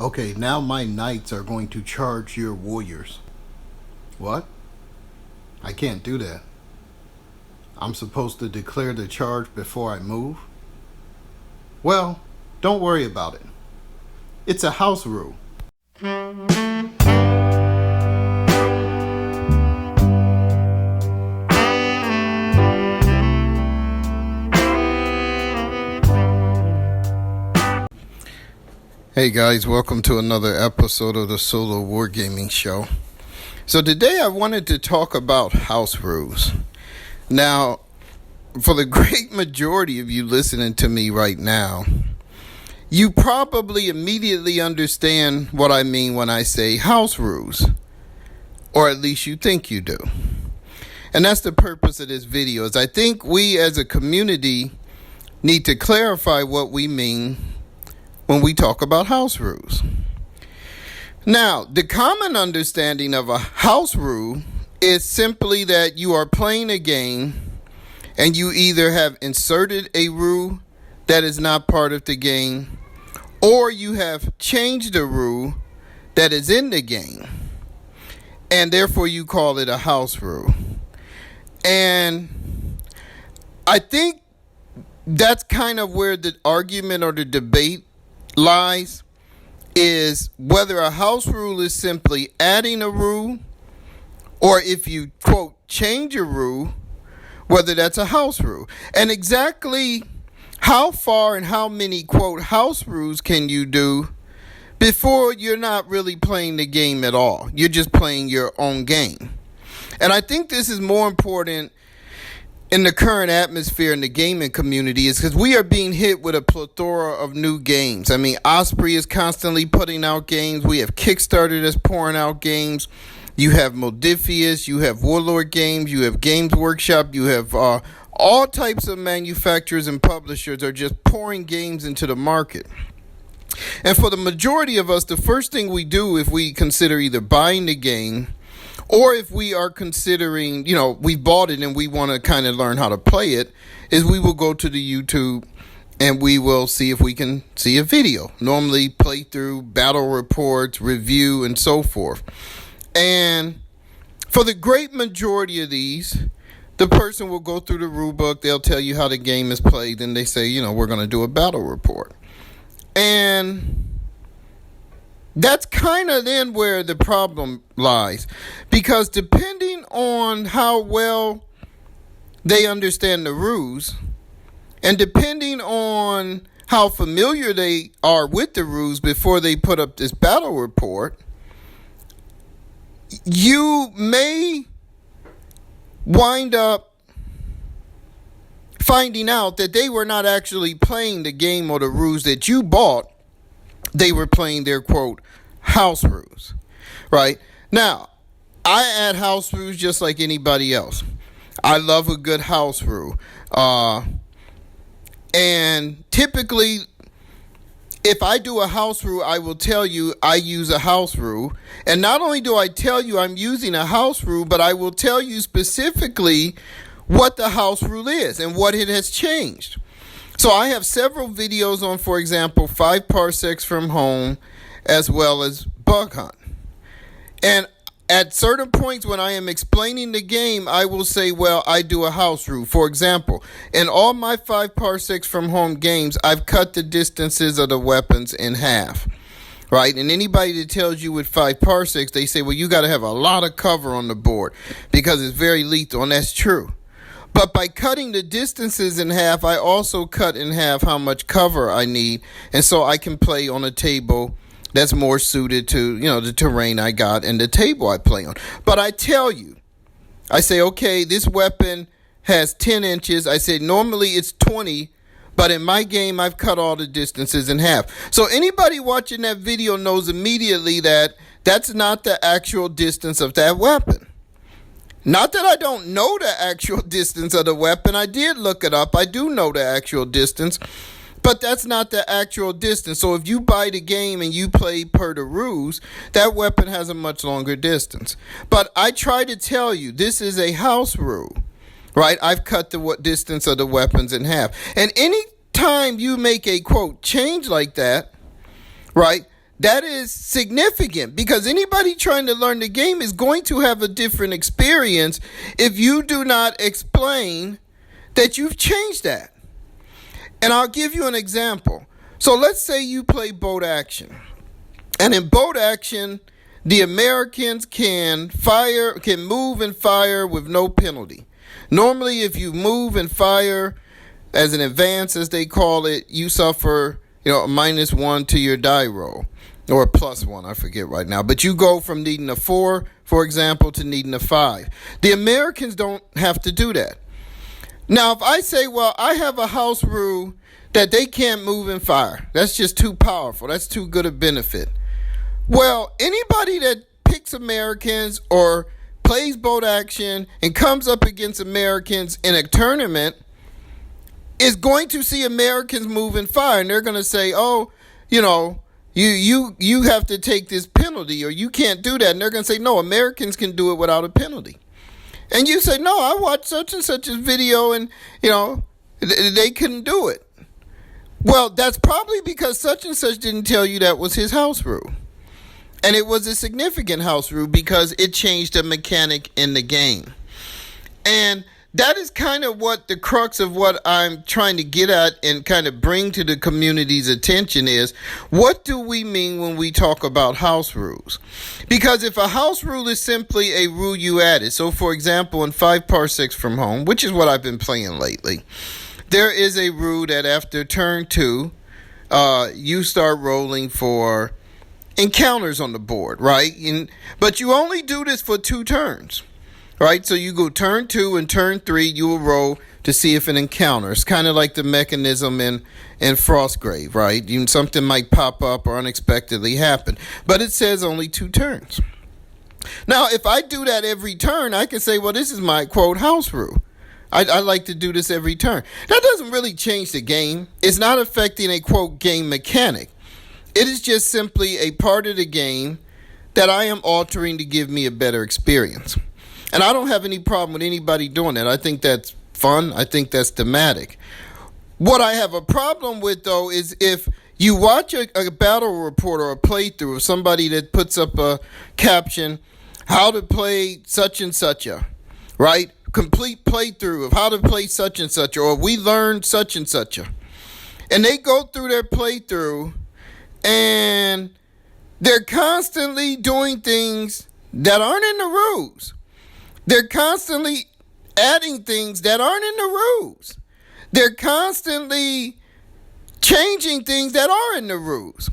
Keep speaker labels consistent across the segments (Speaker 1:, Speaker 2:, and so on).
Speaker 1: Okay, now my knights are going to charge your warriors. What? I can't do that. I'm supposed to declare the charge before I move? Well, don't worry about it. It's a house rule. Hey guys, welcome to another episode of the Solo Wargaming Show. So today I wanted to talk about house rules. Now, for the great majority of you listening to me right now, you probably immediately understand what I mean when I say house rules. Or at least you think you do. And that's the purpose of this video, is I think we as a community need to clarify what we mean when we talk about house rules. Now, the common understanding of a house rule is simply that you are playing a game and you either have inserted a rule that is not part of the game, or you have changed a rule that is in the game, and therefore you call it a house rule. And I think that's kind of where the argument or the debate lies, is whether a house rule is simply adding a rule, or if you, quote, change a rule, whether that's a house rule. And exactly how far and how many, quote, house rules can you do before you're not really playing the game at all? You're just playing your own game. And I think this is more important in the current atmosphere in the gaming community, is because we are being hit with a plethora of new games. I mean, Osprey is constantly putting out games. We have Kickstarter that's pouring out games. You have Modifius, you have Warlord Games, you have Games Workshop, you have all types of manufacturers and publishers are just pouring games into the market. And for the majority of us, the first thing we do if we consider either buying the game, or if we are considering, we bought it and we want to kind of learn how to play it, is we will go to the YouTube and we will see if we can see a video. Normally playthrough, battle reports, review, and so forth. And for the great majority of these, the person will go through the rule book. They'll tell you how the game is played. Then they say, we're going to do a battle report. And that's kind of then where the problem lies, because depending on how well they understand the rules, and depending on how familiar they are with the rules before they put up this battle report, you may wind up finding out that they were not actually playing the game or the rules that you bought. They were playing their, quote, house rules, right? Now, I add house rules just like anybody else. I love a good house rule. And typically, if I do a house rule, I will tell you I use a house rule. And not only do I tell you I'm using a house rule, but I will tell you specifically what the house rule is and what it has changed. So I have several videos on, for example, 5 parsecs from home, as well as bug hunt. And at certain points when I am explaining the game, I will say, well, I do a house rule. For example, in all my 5 parsecs from home games, I've cut the distances of the weapons in half, right? And anybody that tells you with 5 parsecs, they say, well, you got to have a lot of cover on the board because it's very lethal, and that's true. But by cutting the distances in half, I also cut in half how much cover I need. And so I can play on a table that's more suited to, the terrain I got and the table I play on. But I tell you, I say, okay, this weapon has 10 inches. I say normally it's 20, but in my game, I've cut all the distances in half. So anybody watching that video knows immediately that that's not the actual distance of that weapon. Not that I don't know the actual distance of the weapon. I did look it up. I do know the actual distance. But that's not the actual distance. So if you buy the game and you play per the rules, that weapon has a much longer distance. But I try to tell you, this is a house rule, right? I've cut the distance of the weapons in half. And any time you make a, quote, change like that, right, that is significant because anybody trying to learn the game is going to have a different experience if you do not explain that you've changed that. And I'll give you an example. So let's say you play boat action. And in boat action, the Americans can move and fire with no penalty. Normally, if you move and fire as an advance, as they call it, you suffer, a -1 to your die roll. Or a +1, I forget right now. But you go from needing a 4, for example, to needing a 5. The Americans don't have to do that. Now, if I say, well, I have a house rule that they can't move and fire. That's just too powerful. That's too good a benefit. Well, anybody that picks Americans or plays boat action and comes up against Americans in a tournament is going to see Americans move and fire. And they're going to say, oh, you have to take this penalty or you can't do that. And they're going to say, no, Americans can do it without a penalty. And you say, no, I watched such and such a video and, they couldn't do it. Well, that's probably because such and such didn't tell you that was his house rule. And it was a significant house rule because it changed a mechanic in the game. And that is kind of what the crux of what I'm trying to get at and kind of bring to the community's attention is, what do we mean when we talk about house rules? Because if a house rule is simply a rule you added, so for example, in 5 Parsecs from Home, which is what I've been playing lately, there is a rule that after turn 2, you start rolling for encounters on the board, right? But you only do this for 2 turns. Right, so you go turn 2 and turn 3, you will roll to see if an encounter. It's kind of like the mechanism in Frostgrave, right? Something might pop up or unexpectedly happen. But it says only 2 turns. Now, if I do that every turn, I can say, well, this is my, quote, house rule. I like to do this every turn. That doesn't really change the game. It's not affecting a, quote, game mechanic. It is just simply a part of the game that I am altering to give me a better experience. And I don't have any problem with anybody doing that. I think that's fun. I think that's thematic. What I have a problem with, though, is if you watch a battle report or a playthrough of somebody that puts up a caption, how to play such and such a, right? Complete playthrough of how to play such and such, or we learned such and such a. And they go through their playthrough and they're constantly doing things that aren't in the rules. They're constantly adding things that aren't in the rules. They're constantly changing things that are in the rules.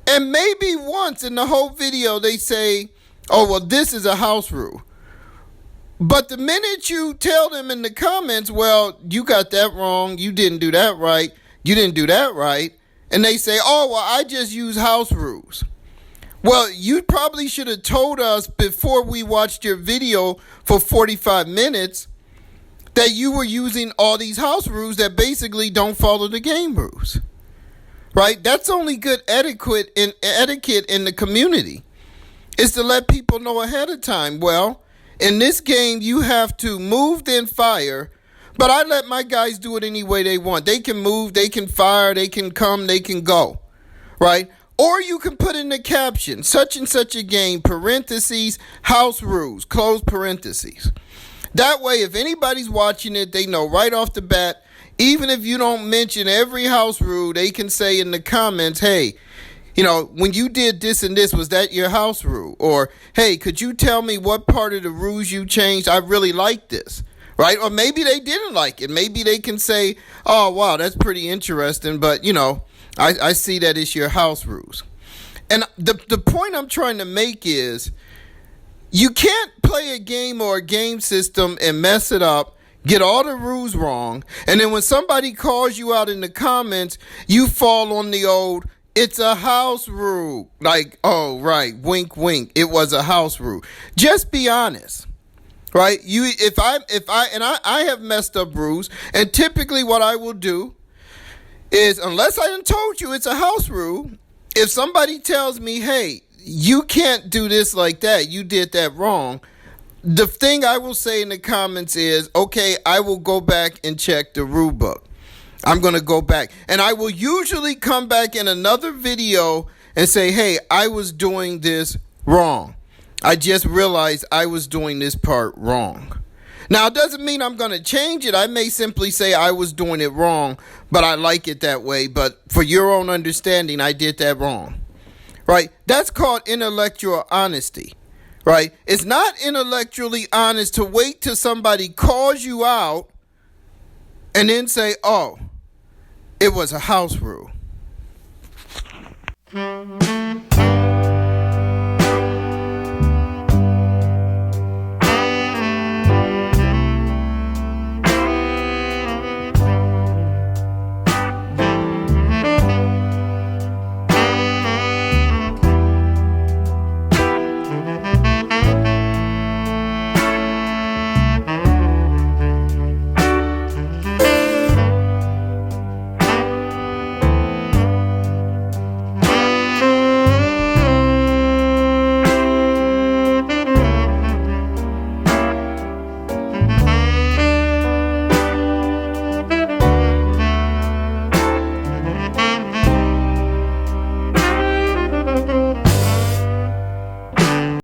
Speaker 1: And maybe once in the whole video they say, oh, well, this is a house rule. But the minute you tell them in the comments, well, you got that wrong, you didn't do that right, you didn't do that right, and they say, oh, well, I just use house rules. Well, you probably should have told us before we watched your video for 45 minutes that you were using all these house rules that basically don't follow the game rules. Right? That's only good etiquette in the community, is to let people know ahead of time. Well, in this game, you have to move, then fire. But I let my guys do it any way they want. They can move, they can fire, they can come, they can go. Right? Or you can put in the caption, such and such a game, parentheses, house rules, close parentheses. That way, if anybody's watching it, they know right off the bat, even if you don't mention every house rule, they can say in the comments, hey, when you did this and this, was that your house rule? Or, hey, could you tell me what part of the rules you changed? I really like this. Right? Or maybe they didn't like it. Maybe they can say, oh, wow, that's pretty interesting, but, I see that it's your house rules. And the point I'm trying to make is you can't play a game or a game system and mess it up, get all the rules wrong, and then when somebody calls you out in the comments, you fall on the old, it's a house rule. Like, oh, right, wink, wink, it was a house rule. Just be honest. Right? I have messed up rules, and typically what I will do is, unless I done told you it's a house rule, if somebody tells me, hey, you can't do this like that, you did that wrong, the thing I will say in the comments is, okay, I will go back and check the rule book. I'm going to go back. And I will usually come back in another video and say, hey, I was doing this wrong. I just realized I was doing this part wrong. Now, it doesn't mean I'm going to change it. I may simply say I was doing it wrong, but I like it that way. But for your own understanding, I did that wrong. Right? That's called intellectual honesty. Right? It's not intellectually honest to wait till somebody calls you out and then say, oh, it was a house rule.